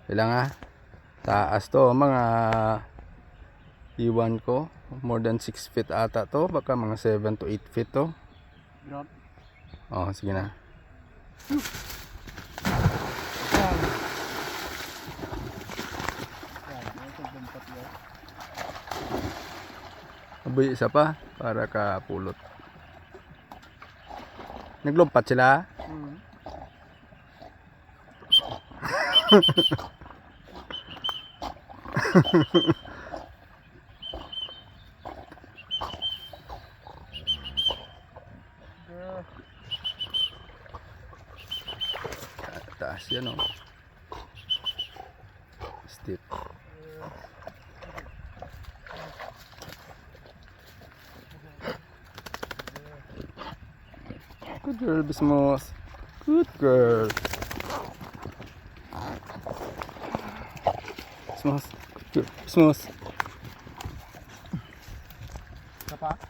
Ilang nga? Taas to, mga iwan ko. More than 6 feet ata to. Baka mga 7 to 8 feet to. Oh, sige na. Abuy isa pa para kapulot. Naglumpat sila? Taas yan oh. Steep. Good girl, Bismos. Good girl. Bismos. Good girl. Bismos.